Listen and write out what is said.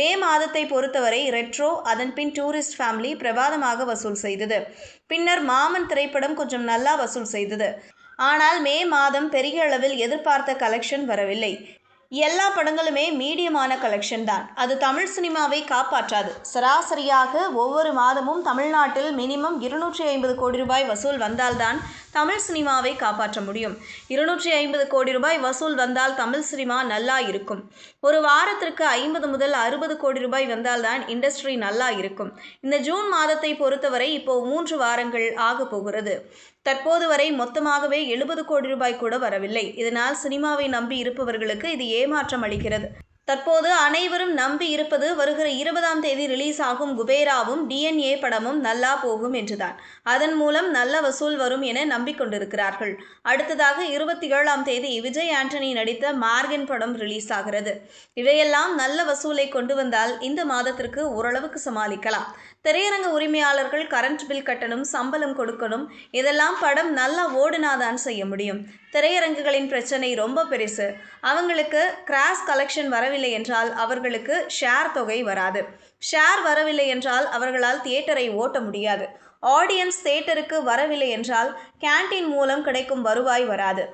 மே மாதத்தை பொறுத்தவரை ரெட்ரோ, அதன்பின் டூரிஸ்ட் ஃபேமிலி பிரபாதமாக வசூல் செய்தது. பின்னர் மாமன் திரைப்படம் கொஞ்சம் நல்லா வசூல் செய்தது. ஆனால் மே மாதம் பெரிய அளவில் எதிர்பார்த்த கலெக்ஷன் வரவில்லை. எல்லா படங்களுமே மீடியமான கலெக்ஷன் தான். அது தமிழ் சினிமாவை காப்பாற்றாது. சராசரியாக ஒவ்வொரு மாதமும் தமிழ்நாட்டில் மினிமம் 250 கோடி ரூபாய் வசூல் வந்தால்தான் தமிழ் சினிமாவை காப்பாற்ற முடியும். 250 கோடி ரூபாய் வசூல் வந்தால் தமிழ் சினிமா நல்லா இருக்கும். ஒரு வாரத்திற்கு 50 முதல் 60 கோடி ரூபாய் வந்தால்தான் இண்டஸ்ட்ரி நல்லா இருக்கும். இந்த ஜூன் மாதத்தை பொறுத்தவரை இப்போ 3 வாரங்கள் ஆக போகிறது. தற்போது வரை மொத்தமாகவே 70 கோடி ரூபாய் கூட வரவில்லை. இதனால் சினிமாவை நம்பி இருப்பவர்களுக்கு இது ஏமாற்றம் அளிக்கிறது. தற்போது அனைவரும் நம்பி இருப்பது வருகிற 20ஆம் தேதி ரிலீஸ் ஆகும் குபேராவும் DNA படமும் நல்லா போகும் என்றுதான். அதன் மூலம் நல்ல வசூல் வரும் என நம்பிக்கொண்டிருக்கிறார்கள். அடுத்ததாக 27ஆம் தேதி விஜய் ஆண்டனி நடித்த மார்கன் படம் ரிலீஸ் ஆகிறது. இவையெல்லாம் நல்ல வசூலை கொண்டு வந்தால் இந்த மாதத்திற்கு ஓரளவுக்கு சமாளிக்கலாம். திரையரங்க உரிமையாளர்கள் கரண்ட் பில் கட்டணும், சம்பளம் கொடுக்கணும். இதெல்லாம் படம் நல்லா ஓடுனாதான் செய்ய முடியும். திரையரங்குகளின் பிரச்சனை ரொம்ப பெருசு. அவங்களுக்கு கிராஸ் கலெக்ஷன் வரவில்லை என்றால் அவர்களுக்கு ஷேர் தொகை வராது. ஷேர் வரவில்லை என்றால் அவர்களால் தியேட்டரை ஓட்ட முடியாது. ஆடியன்ஸ் தியேட்டருக்கு வரவில்லை என்றால் கேண்டீன் மூலம் கிடைக்கும் வருவாய் வராது.